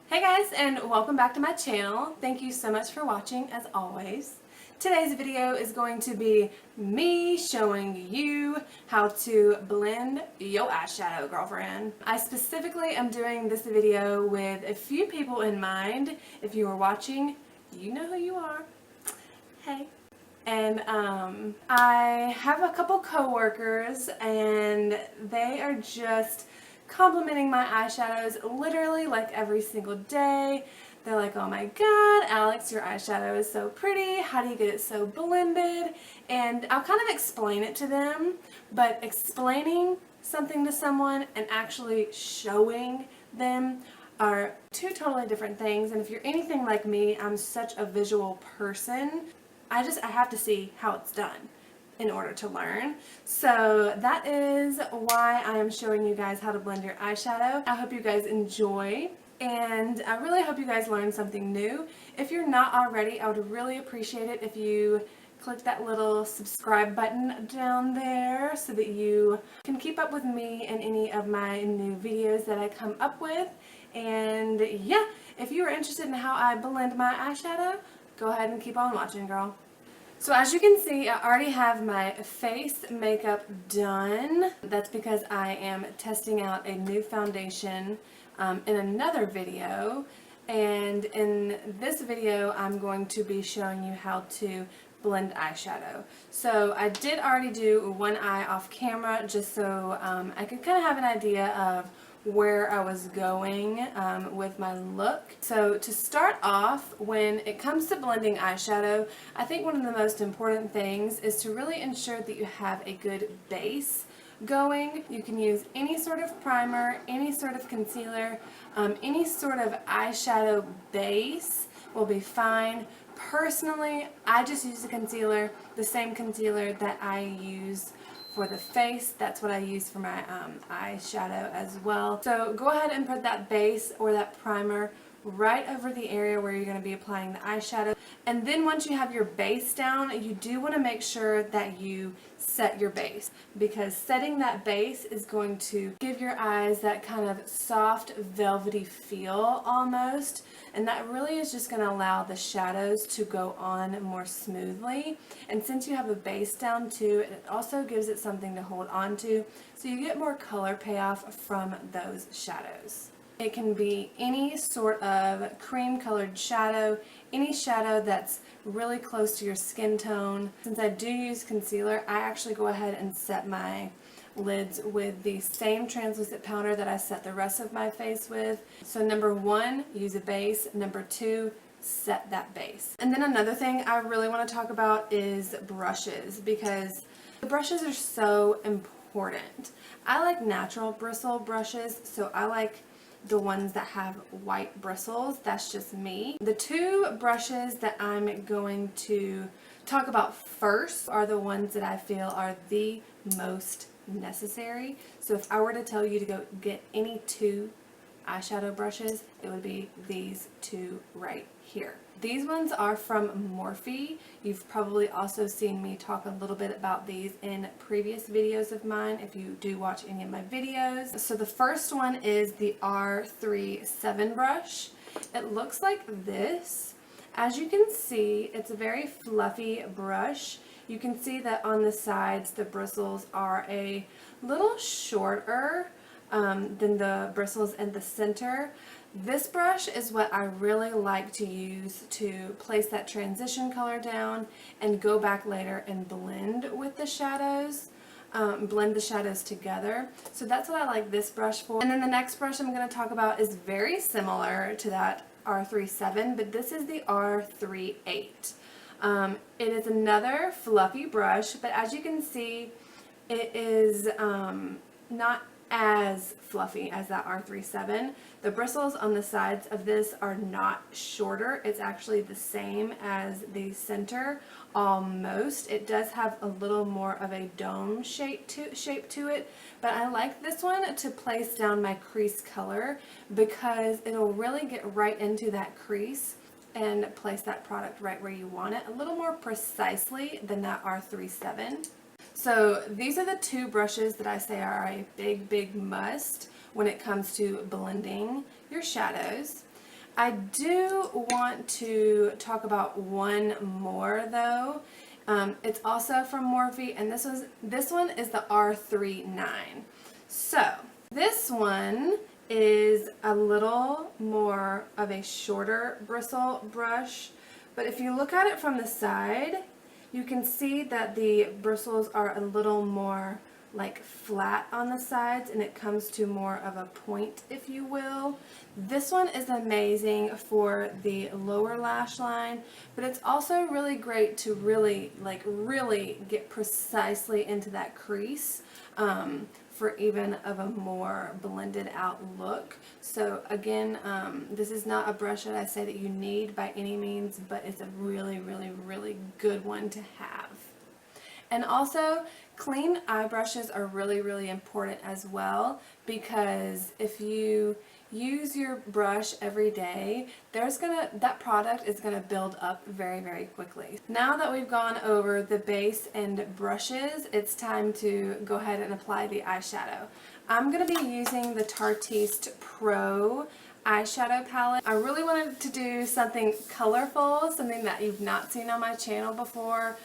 Hey guys, and welcome back to my channel. Thank you so much for watching as always. Today's video is going to be me showing you how to blend your eyeshadow, girlfriend. I specifically am doing this video with a few people in mind. If you are watching, you know who you are. Hey. And I have a couple co-workers and they are just complimenting my eyeshadows literally like every single day. They're like, oh my god, Alex, your eyeshadow is so pretty. How do you get it so blended? And I'll kind of explain it to them, but explaining something to someone and actually showing them are two totally different things. And if you're anything like me, I'm such a visual person. I have to see how it's done in order to learn. So that is why I am showing you guys how to blend your eyeshadow. I hope you guys enjoy, and I really hope you guys learn something new. If you're not already, I would really appreciate it if you click that little subscribe button down there so that you can keep up with me and any of my new videos that I come up with. And yeah, if you are interested in how I blend my eyeshadow, go ahead and keep on watching, girl. So as you can see, I already have my face makeup done. That's because I am testing out a new foundation in another video. And in this video, I'm going to be showing you how to blend eyeshadow. So I did already do one eye off camera just so I could kind of have an idea of where I was going with my look. So to start off, when it comes to blending eyeshadow, I think one of the most important things is to really ensure that you have a good base going. You can use any sort of primer, any sort of concealer, any sort of eyeshadow base will be fine. Personally, I just use a concealer, the same concealer that I use for the face. That's what I use for my eyeshadow as well. So go ahead and put that base or that primer right over the area where you're going to be applying the eyeshadow. And then once you have your base down, you do want to make sure that you set your base, because setting that base is going to give your eyes that kind of soft velvety feel almost, and that really is just going to allow the shadows to go on more smoothly. And since you have a base down too, it also gives it something to hold on to, so you get more color payoff from those shadows. It can be any sort of cream colored shadow, any shadow that's really close to your skin tone. Since I do use concealer, I actually go ahead and set my lids with the same translucent powder that I set the rest of my face with. So number one, use a base. Number two, set that base. And then another thing I really want to talk about is brushes, because the brushes are so important. I like natural bristle brushes, so I like the ones that have white bristles. That's just me. The two brushes that I'm going to talk about first are the ones that I feel are the most necessary. So if I were to tell you to go get any two eyeshadow brushes, it would be these two right here. These ones are from Morphe. You've probably also seen me talk a little bit about these in previous videos of mine if you do watch any of my videos. So the first one is the R37 brush. It looks like this. As you can see, it's a very fluffy brush. You can see that on the sides the bristles are a little shorter than the bristles in the center. This brush is what I really like to use to place that transition color down and go back later and blend with the shadows, blend the shadows together. So that's what I like this brush for. And then the next brush I'm going to talk about is very similar to that R37, but this is the R38. It is another fluffy brush, but as you can see, it is not as fluffy as that R37. The bristles on the sides of this are not shorter. It's actually the same as the center almost. It does have a little more of a dome shape to it, but I like this one to place down my crease color because it'll really get right into that crease and place that product right where you want it a little more precisely than that R37. So these are the two brushes that I say are a big must when it comes to blending your shadows. I do want to talk about one more though. It's also from Morphe, and this one is the R39. So this one is a little more of a shorter bristle brush, but if you look at it from the side, you can see that the bristles are a little more like flat on the sides, and it comes to more of a point, if you will. This one is amazing for the lower lash line, but it's also really great to really get precisely into that crease for even of a more blended out look. So again, this is not a brush that I say that you need by any means, but it's a really good one to have. And also, clean eye brushes are really important as well, because if you use your brush every day, that product is gonna build up very quickly. Now that we've gone over the base and brushes, it's time to go ahead and apply the eyeshadow. I'm gonna be using the Tartiest Pro Eyeshadow palette. I really wanted to do something colorful, something that you've not seen on my channel before,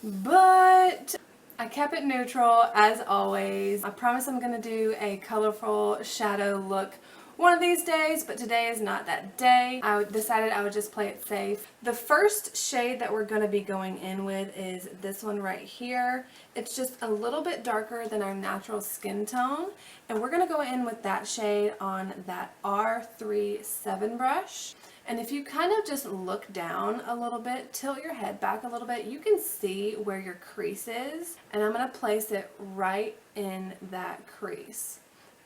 but I kept it neutral as always. I promise I'm going to do a colorful shadow look one of these days, but today is not that day. I decided I would just play it safe. The first shade that we're going to be going in with is this one right here. It's just a little bit darker than our natural skin tone, and we're going to go in with that shade on that R37 brush. And if you kind of just look down a little bit, tilt your head back a little bit, you can see where your crease is, and I'm going to place it right in that crease.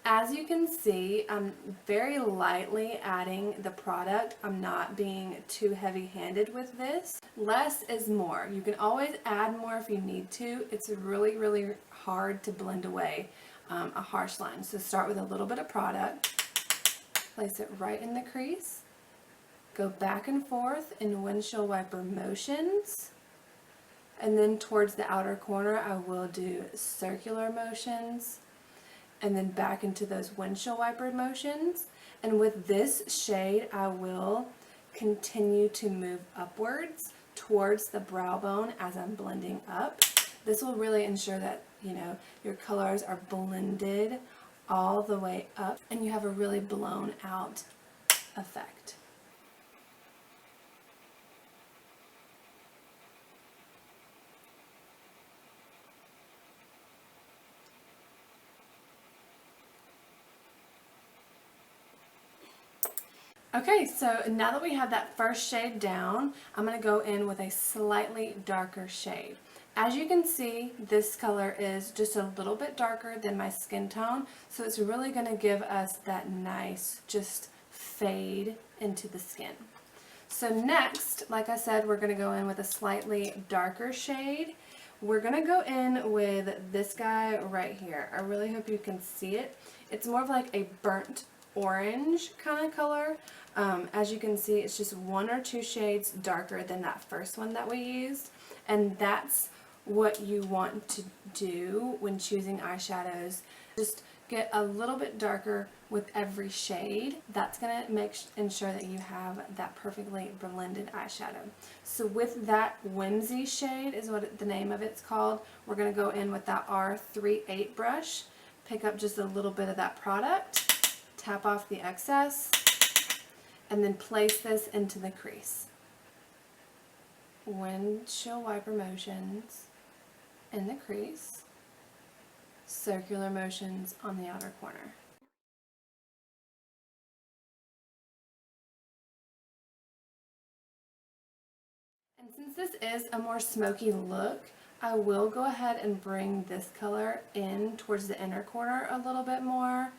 As you can see, I'm very lightly adding the product. I'm not being too heavy-handed with this. Less is more. You can always add more if you need to. It's really hard to blend away a harsh line. So start with a little bit of product, place it right in the crease, go back and forth in windshield wiper motions, and then towards the outer corner I will do circular motions, and then back into those windshield wiper motions. And with this shade I will continue to move upwards towards the brow bone as I'm blending up. This will really ensure that, you know, your colors are blended all the way up and you have a really blown out effect. Okay, so now that we have that first shade down, I'm going to go in with a slightly darker shade. As you can see, this color is just a little bit darker than my skin tone, so it's really going to give us that nice just fade into the skin. So next, like I said, we're going to go in with a slightly darker shade. We're going to go in with this guy right here. I really hope you can see it. It's more of like a burnt orange kind of color. As you can see, it's just 1 or 2 shades darker than that first one that we used, and that's what you want to do when choosing eyeshadows. Just get a little bit darker with every shade. That's going to ensure that you have that perfectly blended eyeshadow. So with that Whimsy shade is what the name of it's called. We're going to go in with that R38 brush, pick up just a little bit of that product, tap off the excess, and then place this into the crease. Windshield wiper motions in the crease, circular motions on the outer corner. And since this is a more smoky look, I will go ahead and bring this color in towards the inner corner a little bit more.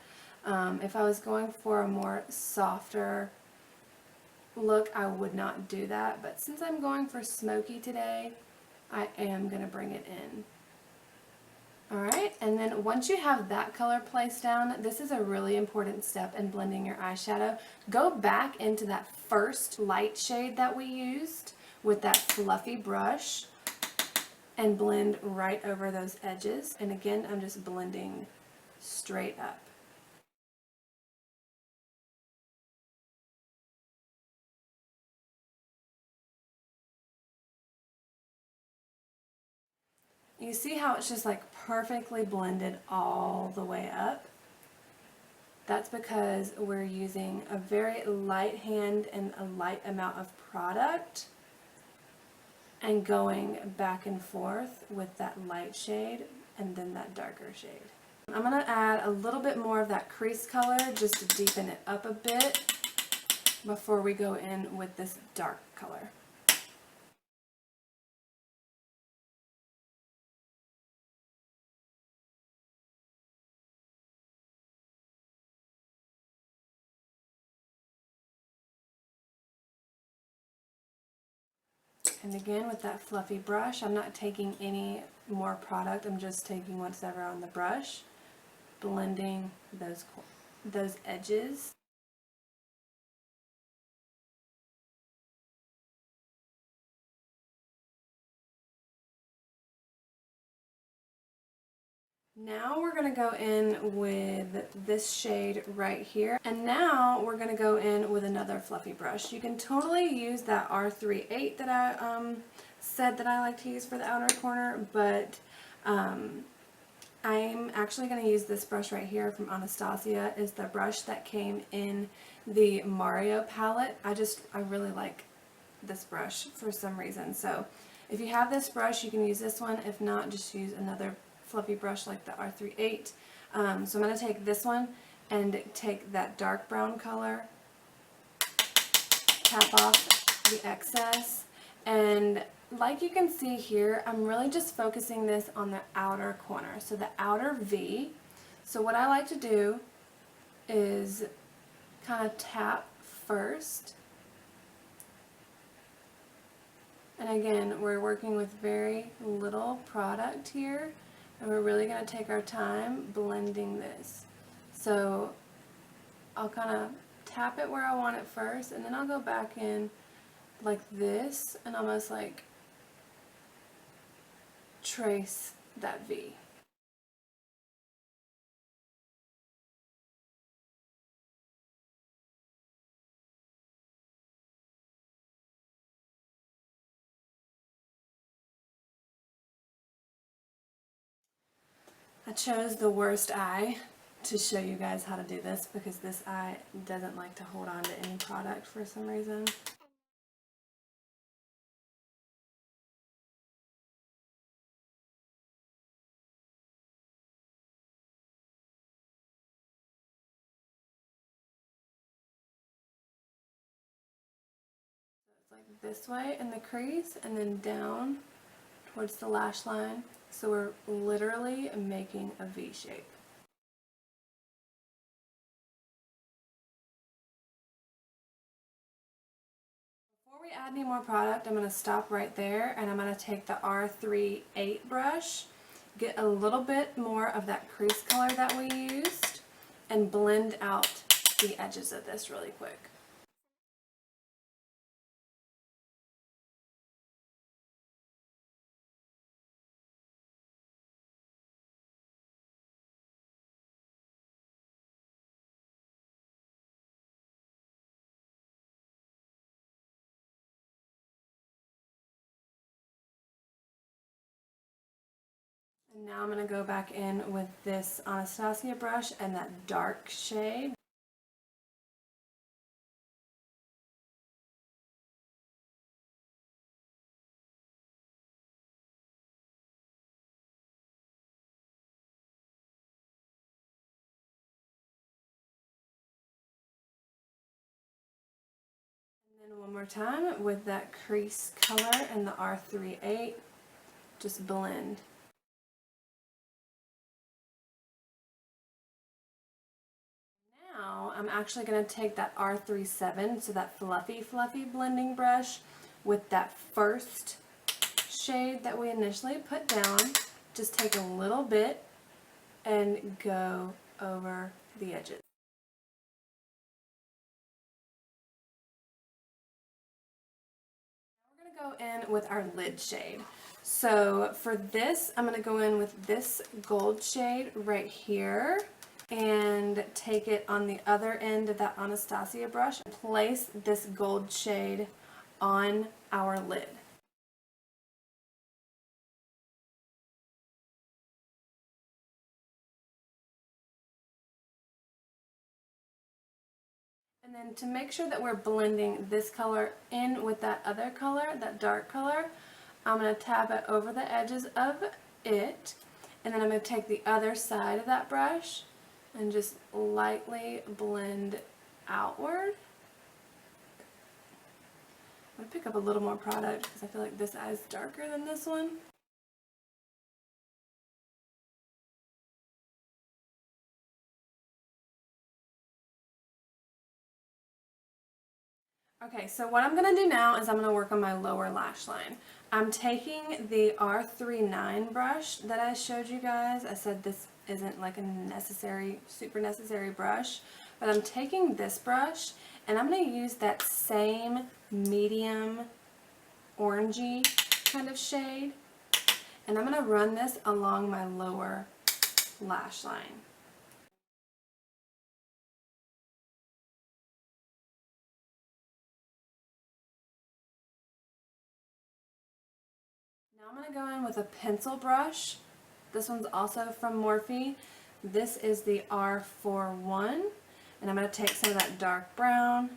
If I was going for a more softer look, I would not do that, but since I'm going for smoky today, I am going to bring it in. Alright, and then once you have that color placed down, this is a really important step in blending your eyeshadow. Go back into that first light shade that we used with that fluffy brush and blend right over those edges. And again, I'm just blending straight up. You see how it's just like perfectly blended all the way up? That's because we're using a very light hand and a light amount of product and going back and forth with that light shade and then that darker shade. I'm going to add a little bit more of that crease color just to deepen it up a bit before we go in with this dark color. And again, with that fluffy brush, I'm not taking any more product, I'm just taking what's ever on the brush, blending those edges. Now we're going to go in with this shade right here, and now we're going to go in with another fluffy brush. You can totally use that R38 that I said that I like to use for the outer corner, but I'm actually going to use this brush right here from Anastasia. It's the brush that came in the Mario palette. I really like this brush for some reason, so if you have this brush you can use this one. If not, just use another fluffy brush like the R38. So I'm going to take this one and take that dark brown color, tap off the excess, and like you can see here, I'm really just focusing this on the outer corner, so the outer V. So what I like to do is kind of tap first, and again we're working with very little product here, and we're really going to take our time blending this. So I'll kind of tap it where I want it first, and then I'll go back in like this and almost like trace that V. I chose the worst eye to show you guys how to do this because this eye doesn't like to hold on to any product for some reason. It's like this way in the crease and then down towards the lash line. So we're literally making a V shape. Before we add any more product, I'm going to stop right there and I'm going to take the R38 brush, get a little bit more of that crease color that we used, and blend out the edges of this really quick. And now I'm going to go back in with this Anastasia brush and that dark shade. And then one more time with that crease color and the R38, just blend. Now I'm actually going to take that R37, so that fluffy blending brush, with that first shade that we initially put down, just take a little bit and go over the edges. Now we're going to go in with our lid shade. So for this, I'm going to go in with this gold shade right here and take it on the other end of that Anastasia brush and place this gold shade on our lid. then to make sure that we're blending this color in with that other color, that dark color, I'm going to tap it over the edges of it, and then I'm going to take the other side of that brush and just lightly blend outward. I'm going to pick up a little more product because I feel like this eye is darker than this one. Okay, so what I'm going to do now is I'm going to work on my lower lash line. I'm taking the R39 brush that I showed you guys. I said this isn't like a necessary, super necessary brush, but I'm taking this brush and I'm going to use that same medium orangey kind of shade, and I'm going to run this along my lower lash line. Now I'm going to go in with a pencil brush. This one's also from Morphe. This is the R41, and I'm going to take some of that dark brown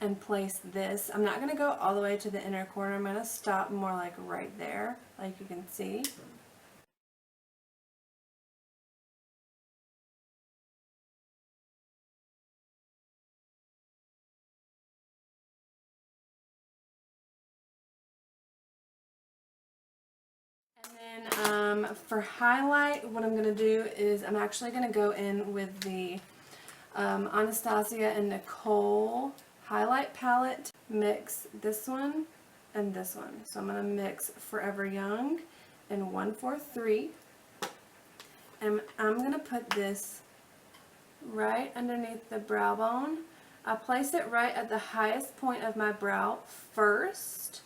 and place this. I'm not going to go all the way to the inner corner. I'm going to stop more like right there, like you can see. And then for highlight, what I'm going to do is I'm actually going to go in with the Anastasia and Nicole highlight palette. Mix this one and this one. So I'm going to mix Forever Young and 143. And I'm going to put this right underneath the brow bone. I place it right at the highest point of my brow first.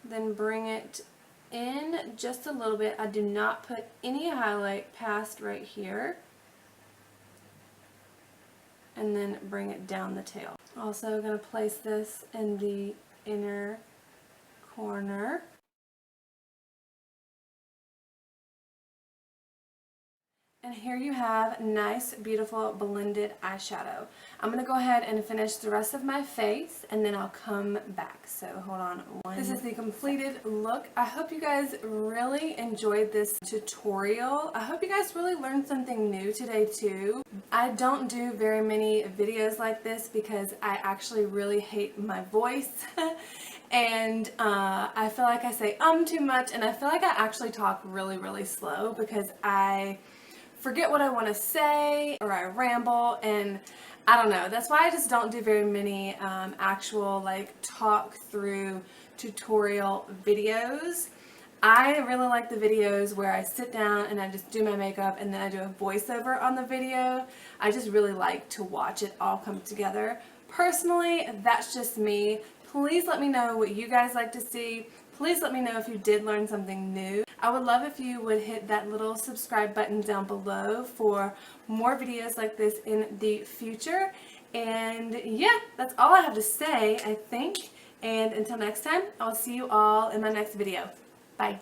Then bring it in just a little bit. I do not put any highlight past right here, and then bring it down the tail. Also going to place this in the inner corner. And here you have nice, beautiful blended eyeshadow. I'm going to go ahead and finish the rest of my face, and then I'll come back. So hold on one second. This is the completed look. I hope you guys really enjoyed this tutorial. I hope you guys really learned something new today too. I don't do very many videos like this because I actually really hate my voice. And I feel like I say too much, and I feel like I actually talk really slow because I forget what I want to say, or I ramble, and I don't know. That's why I just don't do very many actual like talk through tutorial videos. I really like the videos where I sit down and I just do my makeup and then I do a voiceover on the video. I just really like to watch it all come together. Personally, that's just me. Please let me know what you guys like to see. Please let me know if you did learn something new. I would love if you would hit that little subscribe button down below for more videos like this in the future. And yeah, that's all I have to say, I think. And until next time, I'll see you all in my next video. Bye.